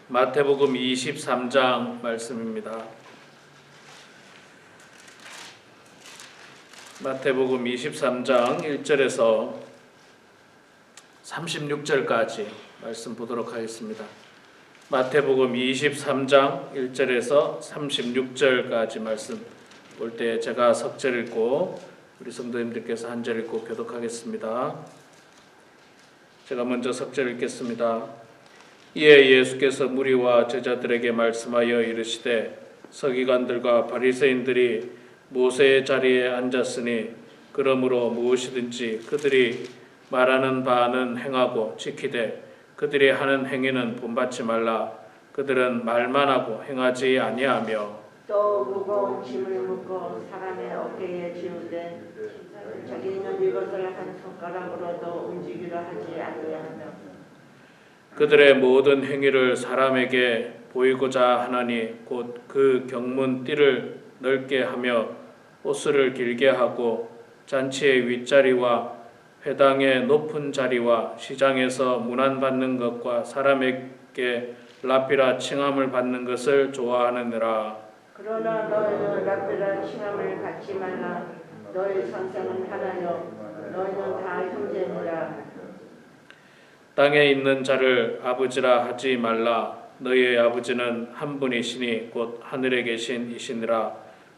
마태복음 23장 말씀입니다. 마태복음 23장 1절에서 36절까지 말씀 보도록 하겠습니다. 마태복음 23장 1절에서 36절까지 말씀 볼 때 제가 석절 읽고 우리 성도님들께서 한 절 읽고 교독하겠습니다. 제가 먼저 석절 읽겠습니다. 이에 예수께서 무리와 제자들에게 말씀하여 이르시되 서기관들과 바리새인들이 모세의 자리에 앉았으니 그러므로 무엇이든지 그들이 말하는 바는 행하고 지키되 그들이 하는 행위는 본받지 말라. 그들은 말만 하고 행하지 아니하며 또 무거운 짐을 묶고 사람의 어깨에 지우되 자기는 이것을 한 손가락으로도 움직이려 하지 아니하며 그들의 모든 행위를 사람에게 보이고자 하나니 곧 그 경문 띠를 넓게 하며 옷을 길게 하고 잔치의 윗자리와 회당의 높은 자리와 시장에서 문안받는 것과 사람에게 랍비라 칭함을 받는 것을 좋아하느니라. 그러나 너희는 랍비라 칭함을 받지 말라. 너희 선생은 하나요 너희는 다 형제니라. 땅에 있는 자를 아버지라 하지 말라. 너희의 아버지는 한 분이시니 곧 하늘에 계신 이시니라.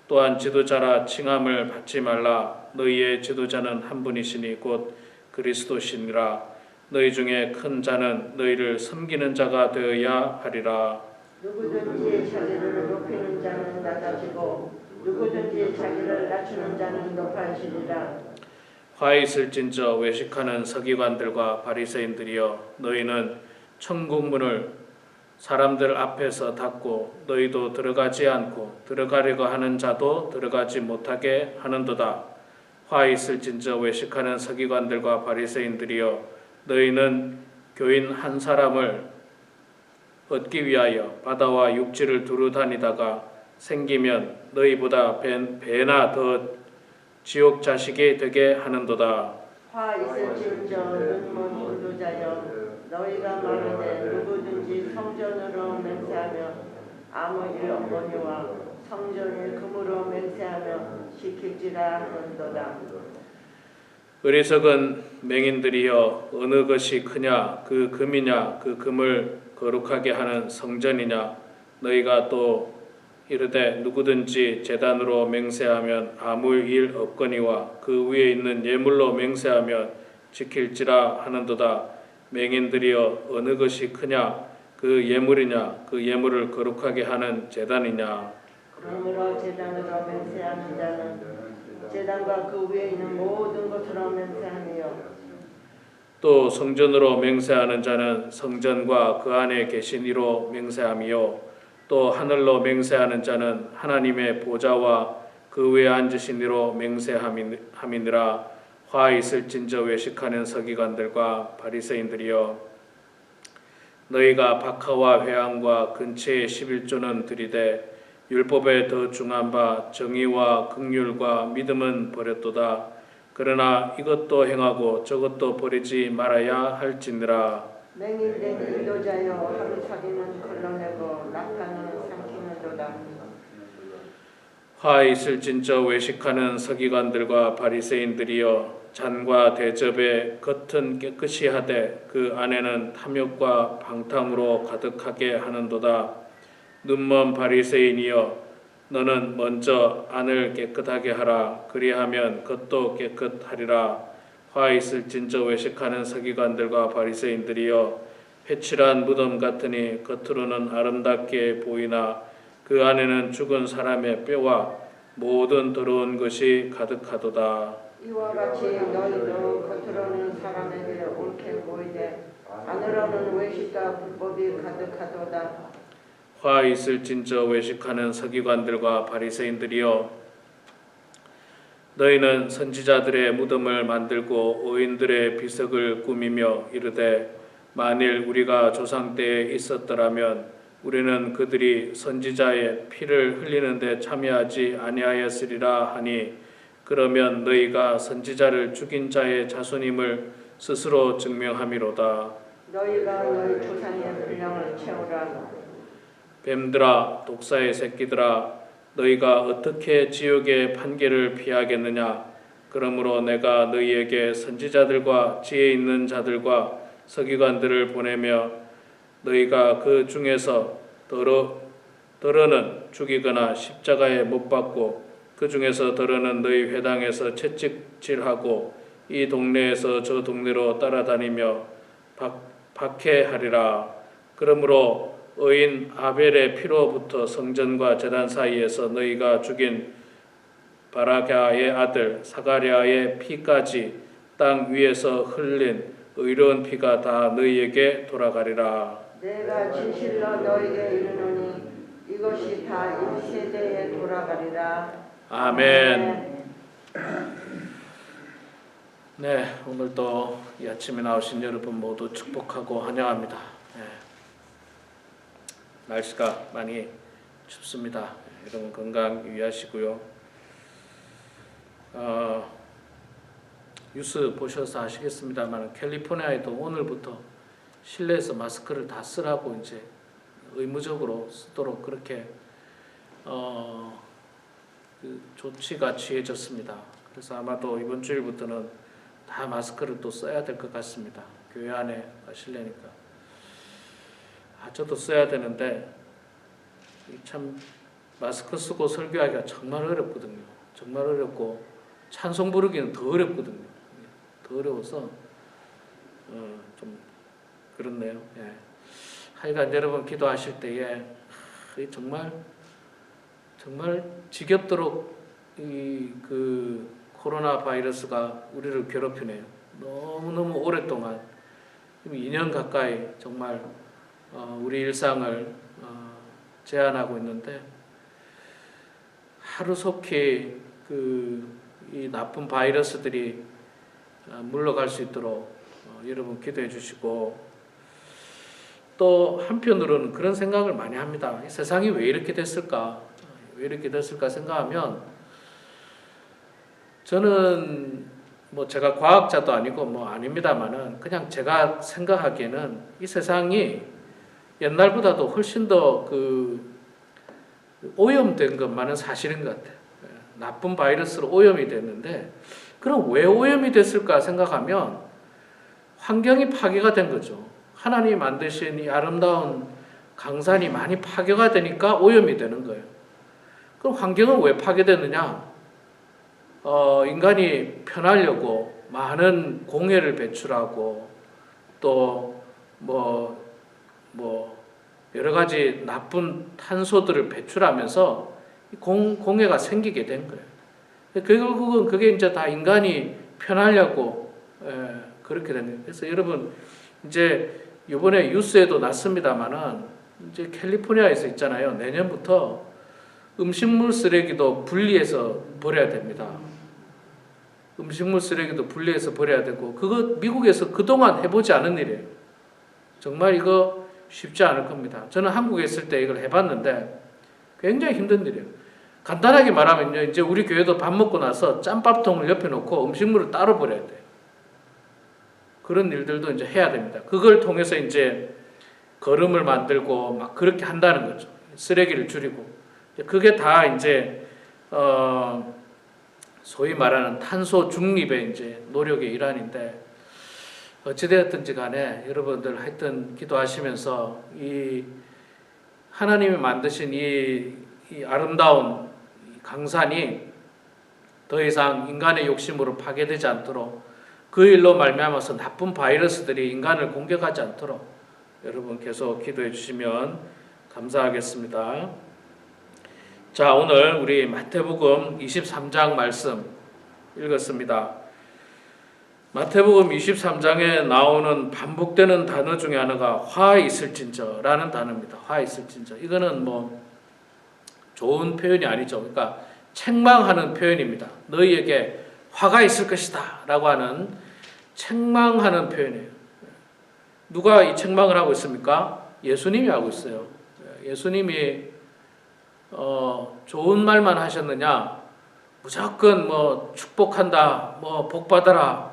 또한 지도자라 칭함을 받지 말라. 너희의 지도자는 한 분이시니 곧 그리스도시니라. 너희 중에 큰 자는 너희를 섬기는 자가 되어야 하리라. 누구든지 자기를 높이는 자는 낮아지고 누구든지 자기를 낮추는 자는 높아지리라. 화 있을진저 외식하는 서기관들과 바리새인들이여 너희는 천국 문을 사람들 앞에서 닫고 너희도 들어가지 않고 들어가려고 하는 자도 들어가지 못하게 하는도다. 화 있을진저 외식하는 서기관들과 바리새인들이여 너희는 교인 한 사람을 얻기 위하여 바다와 육지를 두루 다니다가 생기면 너희보다 배나 더 지옥 자식이 되게 하는도다. 화 있을진저 눈먼 인도자여 너희가 말하되 누구든지 성전으로 맹세하며 아무 일 없거니와 성전을 금으로 맹세하며 지킬지라 하는도다. 어리석은 맹인들이여 어느 것이 크냐 그 금이냐 그 금을 거룩하게 하는 성전이냐. 너희가 또 이르되 누구든지 제단으로 맹세하면 아무 일 없거니와 그 위에 있는 예물로 맹세하면 지킬지라 하는도다. 맹인들이여 어느 것이 크냐 그 예물이냐 그 예물을 거룩하게 하는 제단이냐. 그러므로 제단으로 맹세하는 자는 제단과 그 위에 있는 모든 것으로 맹세하며 또 성전으로 맹세하는 자는 성전과 그 안에 계신 이로 맹세하며 또 하늘로 맹세하는 자는 하나님의 보좌와 그 위에 앉으신 이로 맹세함이니라. 화 있을진저 외식하는 서기관들과 바리새인들이여 너희가 박하와 회향과 근처의 11조는 들이되 율법에 더 중한 바 정의와 긍휼과 믿음은 버렸도다. 그러나 이것도 행하고 저것도 버리지 말아야 할지니라. 맹인된 인도자여 하루 사기는 걸러내고 낙하는 삼키는도다. 화 있을진저 외식하는 서기관들과 바리새인들이여 잔과 대접의 겉은 깨끗이 하되 그 안에는 탐욕과 방탕으로 가득하게 하는도다. 눈먼 바리새인이여 너는 먼저 안을 깨끗하게 하라. 그리하면 겉도 깨끗하리라. 화 있을진저 외식하는 서기관들과 바리새인들이여 회칠한 무덤 같으니 겉으로는 아름답게 보이나 그 안에는 죽은 사람의 뼈와 모든 더러운 것이 가득하도다. 이와 같이 너희도 겉으로는 사람에게 옳게 보이되 안으로는 외식과 불법이 가득하도다. 화 있을진저 외식하는 서기관들과 바리새인들이여 너희는 선지자들의 무덤을 만들고 의인들의 비석을 꾸미며 이르되 만일 우리가 조상 때에 있었더라면 우리는 그들이 선지자의 피를 흘리는 데 참여하지 아니하였으리라 하니 그러면 너희가 선지자를 죽인 자의 자손임을 스스로 증명함이로다. 너희가 너희 조상의 분량을 채우라. 뱀들아 독사의 새끼들아 너희가 어떻게 지옥의 판결을 피하겠느냐. 그러므로 내가 너희에게 선지자들과 지혜 있는 자들과 서기관들을 보내며 너희가 그 중에서 더러는 죽이거나 십자가에 못 박고 그 중에서 더러는 너희 회당에서 채찍질하고 이 동네에서 저 동네로 따라다니며 박해하리라. 그러므로 의인 아벨의 피로부터 성전과 제단 사이에서 너희가 죽인 바라갸의 아들 사가랴의 피까지 땅 위에서 흘린 의로운 피가 다 너희에게 돌아가리라. 내가 진실로 너에게 이르노니 이것이 다 1세대에 돌아가리라. 아멘. 네, 오늘도 이 아침에 나오신 여러분 모두 축복하고 환영합니다. 네. 날씨가 많이 춥습니다. 여러분 건강 유의하시고요. 뉴스 보셔서 아시겠습니다만 캘리포니아에도 오늘부터 실내에서 마스크를 다 쓰라고 이제 의무적으로 쓰도록 그렇게 그 조치가 취해졌습니다. 그래서 아마도 이번 주일부터는 다 마스크를 또 써야 될 것 같습니다. 교회 안에 실내니까. 저도 써야 되는데 참 마스크 쓰고 설교하기가 정말 어렵거든요. 정말 어렵고 찬송 부르기는 더 어렵거든요. 더 어려워서 좀 그렇네요. 예. 하여간 여러분 기도하실 때에 정말 지겹도록 이 그 코로나 바이러스가 우리를 괴롭히네요. 너무 오랫동안 2년 가까이 정말 우리 일상을 제한하고 있는데 하루속히 이 나쁜 바이러스들이 물러갈 수 있도록 여러분 기도해 주시고, 또 한편으로는 그런 생각을 많이 합니다. 이 세상이 왜 이렇게 됐을까? 왜 이렇게 됐을까 생각하면, 저는 뭐 제가 과학자도 아니고 뭐 아닙니다만은 그냥 제가 생각하기에는 이 세상이 옛날보다도 훨씬 더 오염된 것만은 사실인 것 같아요. 나쁜 바이러스로 오염이 됐는데, 그럼 왜 오염이 됐을까 생각하면 환경이 파괴가 된 거죠. 하나님이 만드신 이 아름다운 강산이 많이 파괴가 되니까 오염이 되는 거예요. 그럼 환경은 왜 파괴되느냐? 인간이 편하려고 많은 공해를 배출하고 또 여러 가지 나쁜 탄소들을 배출하면서 공해가 생기게 된 거예요. 결국은 그게 이제 다 인간이 편하려고 그렇게 된 거예요. 그래서 여러분 이제 이번에 뉴스에도 났습니다만은 이제 캘리포니아에서 있잖아요. 내년부터 음식물 쓰레기도 분리해서 버려야 됩니다. 음식물 쓰레기도 분리해서 버려야 되고, 그거 미국에서 그동안 해보지 않은 일이에요. 정말 이거 쉽지 않을 겁니다. 저는 한국에 있을 때 이걸 해봤는데 굉장히 힘든 일이에요. 간단하게 말하면요, 이제 우리 교회도 밥 먹고 나서 짬밥통을 옆에 놓고 음식물을 따로 버려야 돼요. 그런 일들도 이제 해야 됩니다. 그걸 통해서 이제 거름을 만들고 막 그렇게 한다는 거죠. 쓰레기를 줄이고. 그게 다 이제 소위 말하는 탄소 중립의 이제 노력의 일환인데, 어찌되었든지 간에 여러분들 하여튼 기도하시면서 이 하나님이 만드신 이 아름다운 강산이 더 이상 인간의 욕심으로 파괴되지 않도록, 그 일로 말미암아서 나쁜 바이러스들이 인간을 공격하지 않도록 여러분 계속 기도해 주시면 감사하겠습니다. 자, 오늘 우리 마태복음 23장 말씀 읽었습니다. 마태복음 23장에 나오는 반복되는 단어 중에 하나가 화 있을진저라는 단어입니다. 화 있을진저. 이거는 뭐 좋은 표현이 아니죠. 그러니까 책망하는 표현입니다. 너희에게 화가 있을 것이다 라고 하는 책망하는 표현이에요. 누가 이 책망을 하고 있습니까? 예수님이 하고 있어요. 예수님이 좋은 말만 하셨느냐, 무조건 뭐 축복한다, 뭐 복 받아라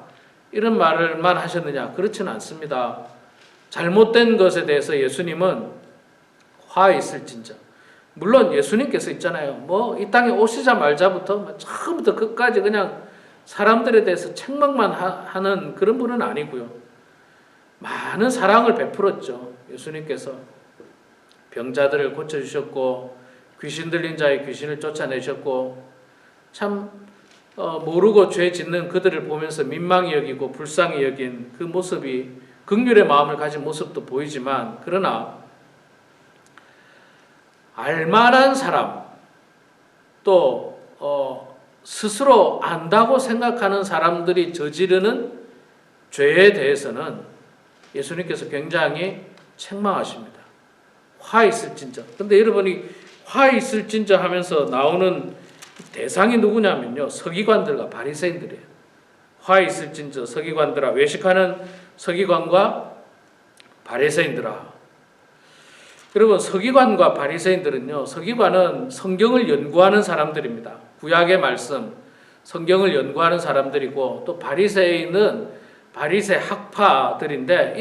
이런 말을만 하셨느냐? 그렇지는 않습니다. 잘못된 것에 대해서 예수님은 화 있을진저. 물론 예수님께서 있잖아요. 뭐 이 땅에 오시자 말자부터 처음부터 끝까지 그냥 사람들에 대해서 책망만 하는 그런 분은 아니고요. 많은 사랑을 베풀었죠. 예수님께서 병자들을 고쳐주셨고 귀신 들린 자의 귀신을 쫓아내셨고 참 모르고 죄 짓는 그들을 보면서 민망히 여기고 불쌍히 여긴 그 모습이 긍휼의 마음을 가진 모습도 보이지만 그러나 알만한 사람 또 스스로 안다고 생각하는 사람들이 저지르는 죄에 대해서는 예수님께서 굉장히 책망하십니다. 화 있을진저. 근데 여러분이 화 있을진저 하면서 나오는 대상이 누구냐면요. 서기관들과 바리새인들이에요. 화 있을진저 서기관들아, 외식하는 서기관과 바리새인들아. 여러분, 서기관과 바리새인들은요. 서기관은 성경을 연구하는 사람들입니다. 구약의 말씀, 성경을 연구하는 사람들이고 또 바리새인은 바리새 학파들인데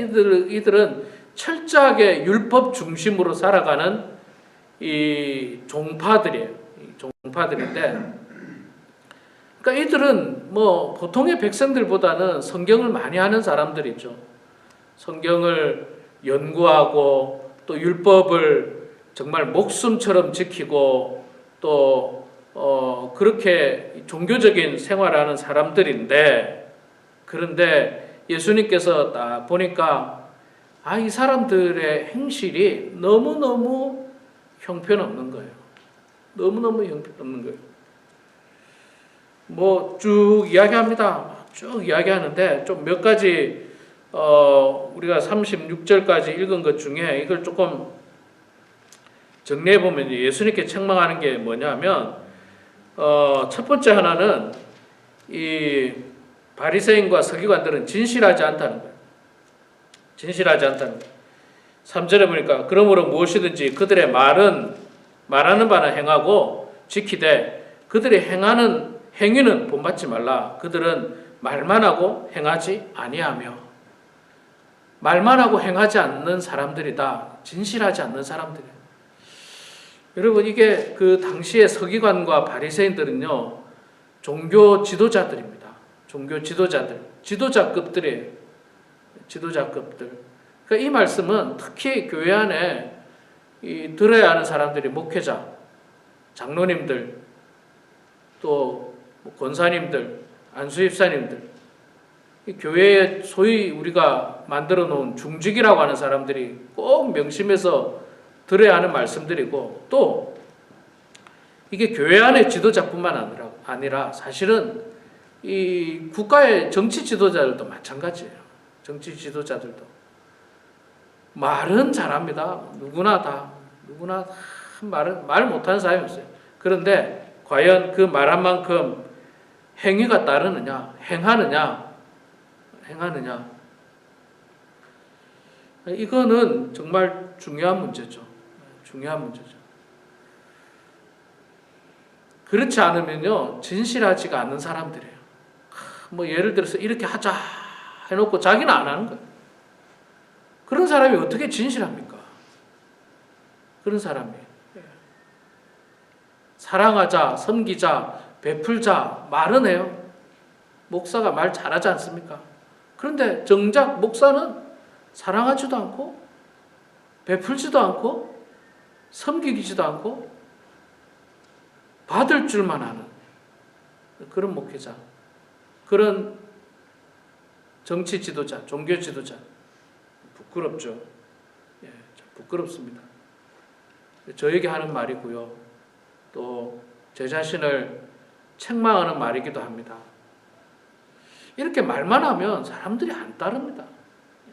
이들은 철저하게 율법 중심으로 살아가는 이 종파들이에요. 종파들인데, 그러니까 이들은 뭐 보통의 백성들보다는 성경을 많이 하는 사람들이죠. 성경을 연구하고 또 율법을 정말 목숨처럼 지키고 또 그렇게 종교적인 생활하는 사람들인데, 그런데 예수님께서 딱 보니까 이 사람들의 행실이 너무너무 형편없는 거예요. 너무너무 형편없는 거예요. 뭐 쭉 이야기합니다. 쭉 이야기하는데 좀 몇 가지 우리가 36절까지 읽은 것 중에 이걸 조금 정리해 보면 예수님께 책망하는 게 뭐냐면 첫 번째 하나는 이 바리새인과 서기관들은 진실하지 않다는 거예요. 진실하지 않다는 거예요. 3절에 보니까 그러므로 무엇이든지 그들의 말하는 바는 행하고 지키되 그들이 행하는 행위는 본받지 말라. 그들은 말만 하고 행하지 아니하며. 말만 하고 행하지 않는 사람들이다. 진실하지 않는 사람들이에요. 여러분, 이게 그 당시의 서기관과 바리새인들은요, 종교 지도자들입니다. 종교 지도자들, 지도자급들이에요. 지도자급들. 그러니까 이 말씀은 특히 교회 안에 들어야 하는 사람들이 목회자, 장로님들, 또 권사님들, 안수집사님들, 이 교회에 소위 우리가 만들어 놓은 중직이라고 하는 사람들이 꼭 명심해서 들어야 하는 말씀들이고, 또 이게 교회 안의 지도자뿐만 아니라 사실은 이 국가의 정치 지도자들도 마찬가지예요. 정치 지도자들도 말은 잘합니다. 누구나 말 못하는 사람이 없어요. 그런데 과연 그 말한 만큼 행위가 따르느냐, 행하느냐, 이거는 정말 중요한 문제죠. 중요한 문제죠. 그렇지 않으면요, 진실하지가 않는 사람들이에요. 뭐 예를 들어서 이렇게 하자 해놓고 자기는 안 하는 거예요. 그런 사람이 어떻게 진실합니까? 그런 사람이 사랑하자, 섬기자, 베풀자 말은 해요. 목사가 말 잘하지 않습니까? 그런데 정작 목사는 사랑하지도 않고 베풀지도 않고 섬기지도 않고 받을 줄만 하는 그런 목회자, 그런 정치 지도자, 종교 지도자, 부끄럽죠. 예, 부끄럽습니다. 저에게 하는 말이고요. 또 제 자신을 책망하는 말이기도 합니다. 이렇게 말만 하면 사람들이 안 따릅니다.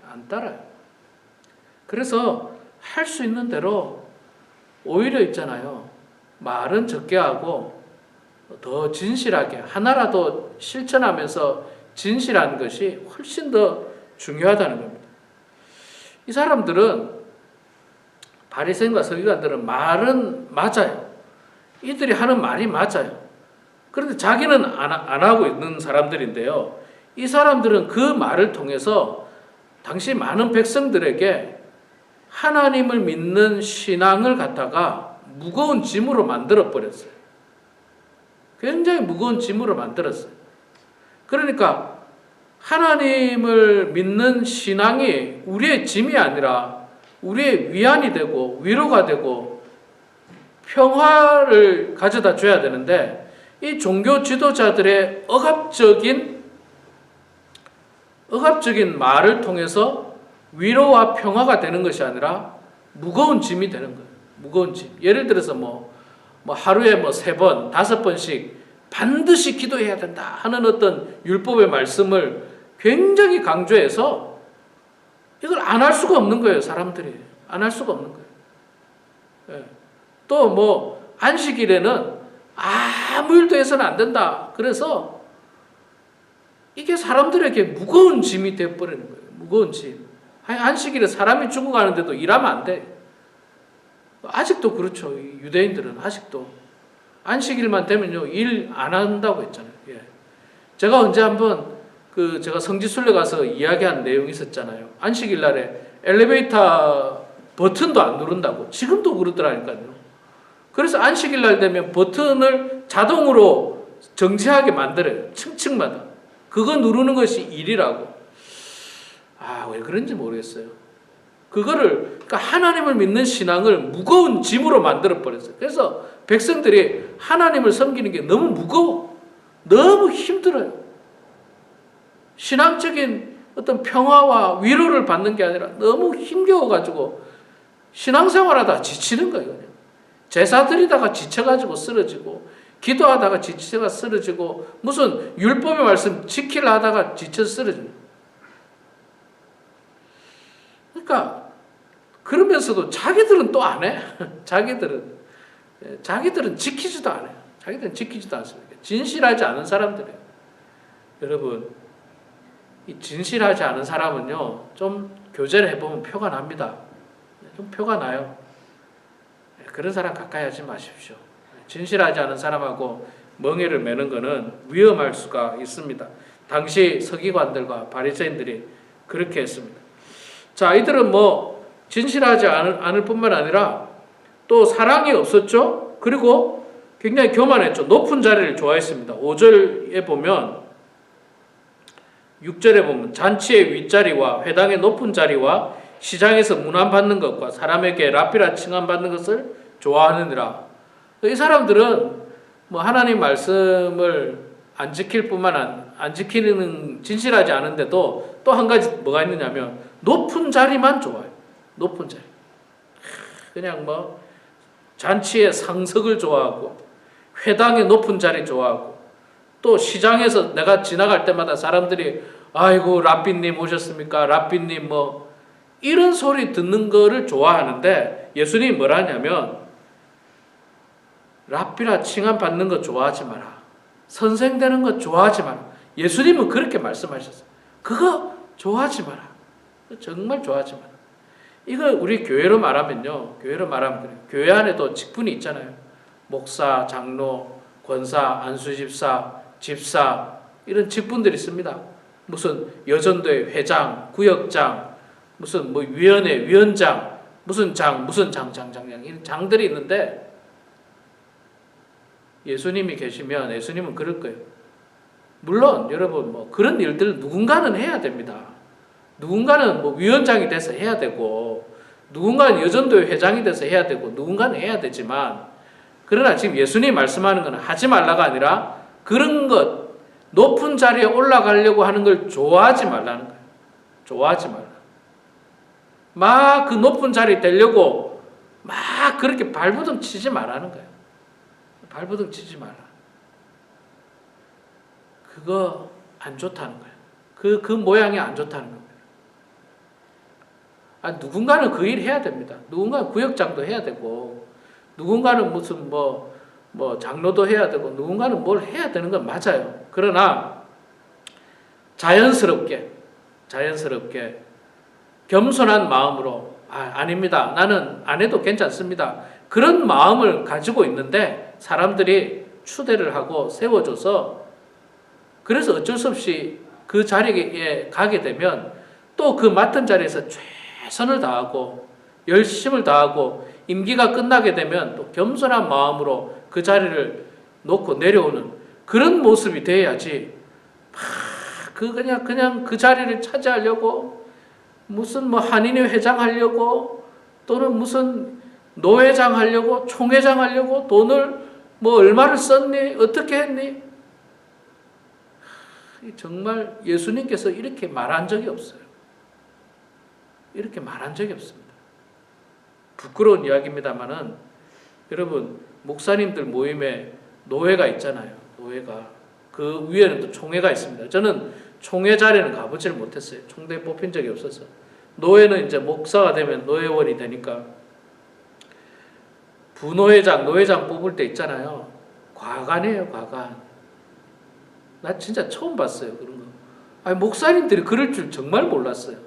안 따라요. 그래서 할 수 있는 대로 오히려 있잖아요. 말은 적게 하고 더 진실하게 하나라도 실천하면서 진실한 것이 훨씬 더 중요하다는 겁니다. 이 사람들은, 바리새인과 서기관들은 말은 맞아요. 이들이 하는 말이 맞아요. 그런데 자기는 안 하고 있는 사람들인데요. 이 사람들은 그 말을 통해서 당시 많은 백성들에게 하나님을 믿는 신앙을 갖다가 무거운 짐으로 만들어 버렸어요. 굉장히 무거운 짐으로 만들었어요. 그러니까 하나님을 믿는 신앙이 우리의 짐이 아니라 우리의 위안이 되고 위로가 되고 평화를 가져다 줘야 되는데, 이 종교 지도자들의 억압적인 말을 통해서 위로와 평화가 되는 것이 아니라 무거운 짐이 되는 거예요. 무거운 짐. 예를 들어서 하루에 3번, 5번씩 반드시 기도해야 된다 하는 어떤 율법의 말씀을 굉장히 강조해서 이걸 안 할 수가 없는 거예요. 사람들이 안 할 수가 없는 거예요. 예. 또 안식일에는 아무 일도 해서는 안 된다. 그래서 이게 사람들에게 무거운 짐이 되어버리는 거예요. 무거운 짐. 안식일에 사람이 죽어가는데도 일하면 안 돼. 아직도 그렇죠. 유대인들은 아직도 안식일만 되면요 일 안 한다고 했잖아요. 예. 제가 언제 한번 제가 성지순례 가서 이야기한 내용이 있었잖아요. 안식일 날에 엘리베이터 버튼도 안 누른다고. 지금도 그러더라니까요. 그래서 안식일 날 되면 버튼을 자동으로 정지하게 만들어요. 층층마다. 그거 누르는 것이 일이라고. 왜 그런지 모르겠어요. 그러니까 하나님을 믿는 신앙을 무거운 짐으로 만들어 버렸어요. 그래서 백성들이 하나님을 섬기는 게 너무 무거워. 너무 힘들어요. 신앙적인 어떤 평화와 위로를 받는 게 아니라 너무 힘겨워가지고 신앙생활하다가 지치는 거예요. 그냥. 제사 드리다가 지쳐가지고 쓰러지고, 기도하다가 지쳐가 쓰러지고, 무슨 율법의 말씀 지키려 하다가 지쳐 쓰러지는 거예요. 그러니까 그러면서도 자기들은 또 안 해. 자기들은 지키지도 않아요. 자기들은 지키지도 않습니다. 진실하지 않은 사람들이에요. 여러분, 이 진실하지 않은 사람은요, 좀 교제를 해보면 표가 납니다. 좀 표가 나요. 그런 사람 가까이 하지 마십시오. 진실하지 않은 사람하고 멍해를 매는 것은 위험할 수가 있습니다. 당시 서기관들과 바리새인들이 그렇게 했습니다. 자, 이들은 진실하지 않을 뿐만 아니라 또 사랑이 없었죠. 그리고 굉장히 교만했죠. 높은 자리를 좋아했습니다. 5절에 보면, 6절에 보면 잔치의 윗자리와 회당의 높은 자리와 시장에서 문안받는 것과 사람에게 랍비라 칭함받는 것을 좋아하느니라. 이 사람들은 하나님 말씀을 안 지키는 진실하지 않은데도 또 한 가지 뭐가 있느냐면 높은 자리만 좋아해요. 높은 자리. 그냥 잔치의 상석을 좋아하고 회당의 높은 자리 좋아하고, 또 시장에서 내가 지나갈 때마다 사람들이 아이고 랍비님 오셨습니까? 랍비님 이런 소리 듣는 거를 좋아하는데, 예수님이 뭐라 하냐면 랍비라 칭함 받는 거 좋아하지 마라. 선생 되는 거 좋아하지 마라. 예수님은 그렇게 말씀하셨어요. 그거 좋아하지 마라. 정말 좋아하지 마라. 이거 우리 교회로 말하면요. 교회로 말하면 그래요. 교회 안에도 직분이 있잖아요. 목사, 장로, 권사, 안수집사, 집사, 이런 직분들이 있습니다. 무슨 여전도회 회장, 구역장, 무슨 위원회 위원장, 무슨 장, 이런 장들이 있는데, 예수님이 계시면 예수님은 그럴 거예요. 물론 여러분 그런 일들 누군가는 해야 됩니다. 누군가는 위원장이 돼서 해야 되고, 누군가는 여전도회 회장이 돼서 해야 되고, 누군가는 해야 되지만, 그러나 지금 예수님이 말씀하는 건 하지 말라가 아니라 그런 것, 높은 자리에 올라가려고 하는 걸 좋아하지 말라는 거예요. 좋아하지 말라. 막 그 높은 자리에 되려고 막 그렇게 발버둥 치지 말라는 거예요. 발버둥 치지 마라. 그거 안 좋다는 거예요. 그 모양이 안 좋다는 겁니다. 누군가는 그 일 해야 됩니다. 누군가는 구역장도 해야 되고, 누군가는 무슨 장로도 해야 되고, 누군가는 뭘 해야 되는 건 맞아요. 그러나 자연스럽게 겸손한 마음으로 아닙니다. 나는 안 해도 괜찮습니다. 그런 마음을 가지고 있는데 사람들이 추대를 하고 세워줘서, 그래서 어쩔 수 없이 그 자리에 가게 되면 또 그 맡은 자리에서 최선을 다하고 열심을 다하고 임기가 끝나게 되면 또 겸손한 마음으로 그 자리를 놓고 내려오는 그런 모습이 돼야지. 그냥 그 자리를 차지하려고 무슨 뭐 한인회 회장 하려고 또는 무슨 노회장 하려고 총회장 하려고 돈을 뭐 얼마를 썼니? 어떻게 했니? 정말 예수님께서 이렇게 말한 적이 없어요. 이렇게 말한 적이 없습니다. 부끄러운 이야기입니다만은 여러분 목사님들 모임에 노회가 있잖아요. 노회가 그 위에는 또 총회가 있습니다. 저는 총회 자리는 가보지를 못했어요. 총대에 뽑힌 적이 없어서. 노회는 이제 목사가 되면 노회원이 되니까 부노회장, 노회장 뽑을 때 있잖아요. 과관이에요, 과관. 나 진짜 처음 봤어요, 그런 거. 아니, 목사님들이 그럴 줄 정말 몰랐어요.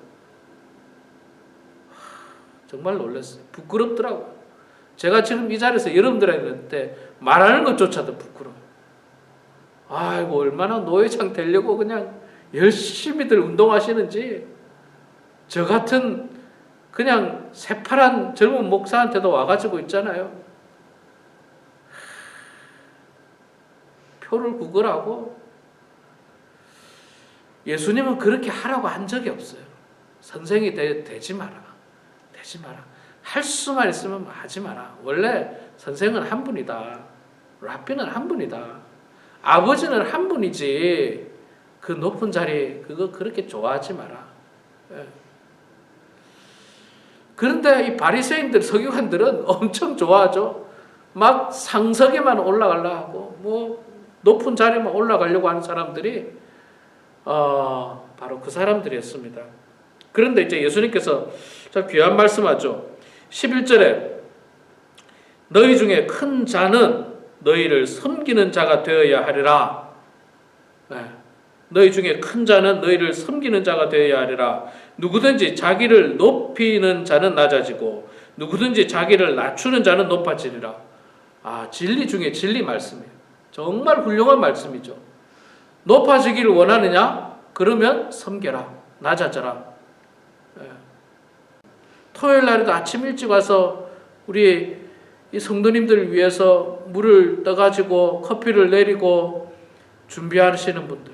정말 놀랐어요. 부끄럽더라고요. 제가 지금 이 자리에서 여러분들한테 말하는 것조차도 부끄러워요. 아이고, 얼마나 노회장 되려고 그냥 열심히들 운동하시는지, 저 같은 그냥 새파란 젊은 목사한테도 와가지고 있잖아요. 표를 구걸하고. 예수님은 그렇게 하라고 한 적이 없어요. 선생이 되지 마라. 되지 마라. 할 수만 있으면 하지 마라. 원래 선생은 한 분이다. 랍비는 한 분이다. 아버지는 한 분이지. 그 높은 자리 그거 그렇게 좋아하지 마라. 예. 그런데 이 바리새인들, 서기관들은 엄청 좋아하죠. 막 상석에만 올라가려고 하고 뭐 높은 자리만 올라가려고 하는 사람들이 바로 그 사람들이었습니다. 그런데 이제 예수님께서 참 귀한 말씀하죠. 11절에 너희 중에 큰 자는 너희를 섬기는 자가 되어야 하리라. 네. 너희 중에 큰 자는 너희를 섬기는 자가 되어야 하리라. 누구든지 자기를 높이는 자는 낮아지고 누구든지 자기를 낮추는 자는 높아지리라. 진리 중에 진리 말씀이에요. 정말 훌륭한 말씀이죠. 높아지기를 원하느냐? 그러면 섬겨라. 낮아져라. 토요일 날에도 아침 일찍 와서 우리 이 성도님들을 위해서 물을 떠가지고 커피를 내리고 준비하시는 분들,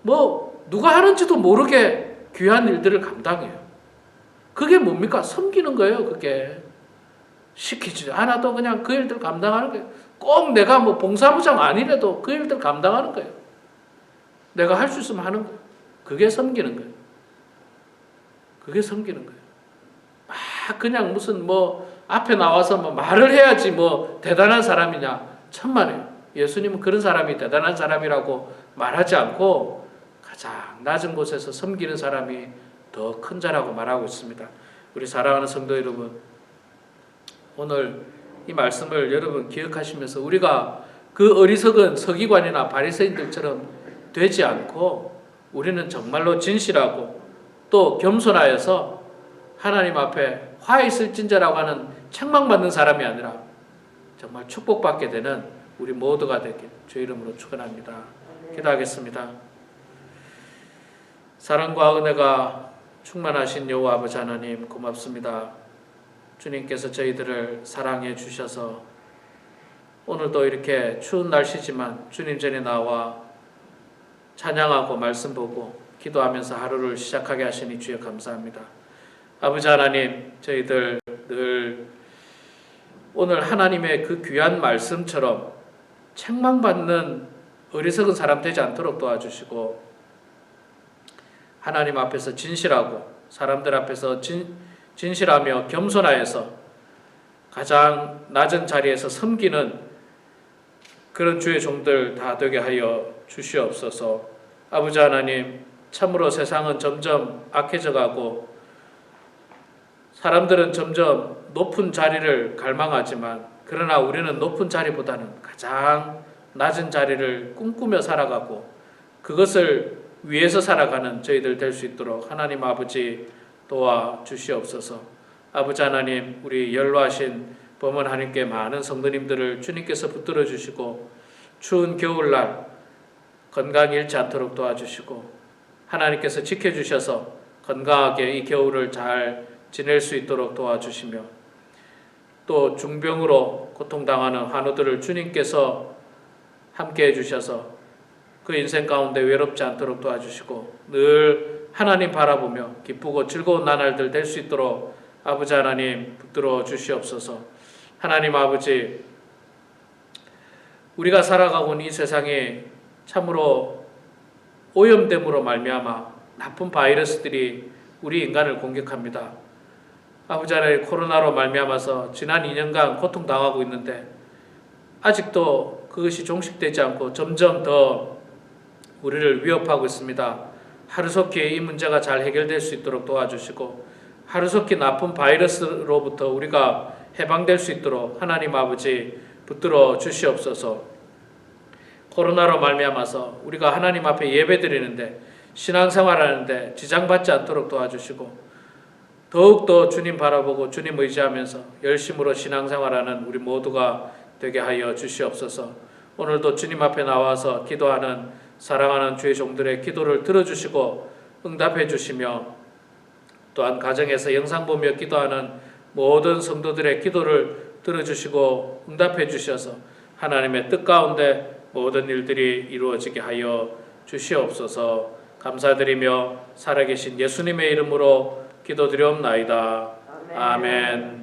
뭐 누가 하는지도 모르게 귀한 일들을 감당해요. 그게 뭡니까? 섬기는 거예요. 그게 시키지 않아도 그냥 그 일들 감당하는 거예요. 꼭 내가 뭐 봉사부장 아니래도 그 일들 감당하는 거예요. 내가 할 수 있으면 하는 거예요. 그게 섬기는 거예요. 그게 섬기는 거예요. 그냥 무슨 뭐 앞에 나와서 뭐 말을 해야지 뭐 대단한 사람이냐. 천만에요. 예수님은 그런 사람이 대단한 사람이라고 말하지 않고 가장 낮은 곳에서 섬기는 사람이 더 큰 자라고 말하고 있습니다. 우리 사랑하는 성도 여러분, 오늘 이 말씀을 여러분 기억하시면서 우리가 그 어리석은 서기관이나 바리새인들처럼 되지 않고 우리는 정말로 진실하고 또 겸손하여서 하나님 앞에 화 있을진저라고 하는 책망받는 사람이 아니라 정말 축복받게 되는 우리 모두가 되길 주 이름으로 축원합니다. 기도하겠습니다. 사랑과 은혜가 충만하신 여호와 아버지 하나님 고맙습니다. 주님께서 저희들을 사랑해 주셔서 오늘도 이렇게 추운 날씨지만 주님 전에 나와 찬양하고 말씀 보고 기도하면서 하루를 시작하게 하시니 주여 감사합니다. 아버지 하나님, 저희들 늘 오늘 하나님의 그 귀한 말씀처럼 책망받는 어리석은 사람 되지 않도록 도와주시고 하나님 앞에서 진실하고 사람들 앞에서 진실하며 겸손하여서 가장 낮은 자리에서 섬기는 그런 주의 종들 다 되게 하여 주시옵소서. 아버지 하나님, 참으로 세상은 점점 악해져 가고 사람들은 점점 높은 자리를 갈망하지만 그러나 우리는 높은 자리보다는 가장 낮은 자리를 꿈꾸며 살아가고 그것을 위해서 살아가는 저희들 될 수 있도록 하나님 아버지 도와주시옵소서. 아버지 하나님, 우리 연로하신 범은 하나님께 많은 성도님들을 주님께서 붙들어 주시고 추운 겨울날 건강 잃지 않도록 도와주시고 하나님께서 지켜주셔서 건강하게 이 겨울을 잘 지낼 수 있도록 도와주시며 또 중병으로 고통당하는 환우들을 주님께서 함께 해주셔서 그 인생 가운데 외롭지 않도록 도와주시고 늘 하나님 바라보며 기쁘고 즐거운 나날들 될 수 있도록 아버지 하나님 붙들어 주시옵소서. 하나님 아버지, 우리가 살아가고 있는 이 세상에 참으로 오염됨으로 말미암아 나쁜 바이러스들이 우리 인간을 공격합니다. 아버지 하나님, 코로나로 말미암아서 지난 2년간 고통당하고 있는데 아직도 그것이 종식되지 않고 점점 더 우리를 위협하고 있습니다. 하루속히 이 문제가 잘 해결될 수 있도록 도와주시고 하루속히 나쁜 바이러스로부터 우리가 해방될 수 있도록 하나님 아버지 붙들어 주시옵소서. 코로나로 말미암아서 우리가 하나님 앞에 예배드리는데 신앙생활하는데 지장받지 않도록 도와주시고 더욱더 주님 바라보고 주님 의지하면서 열심으로 신앙생활하는 우리 모두가 되게 하여 주시옵소서. 오늘도 주님 앞에 나와서 기도하는 사랑하는 주의 종들의 기도를 들어주시고 응답해 주시며 또한 가정에서 영상 보며 기도하는 모든 성도들의 기도를 들어주시고 응답해 주셔서 하나님의 뜻 가운데 모든 일들이 이루어지게 하여 주시옵소서. 감사드리며 살아계신 예수님의 이름으로 기도드리옵나이다. 아멘.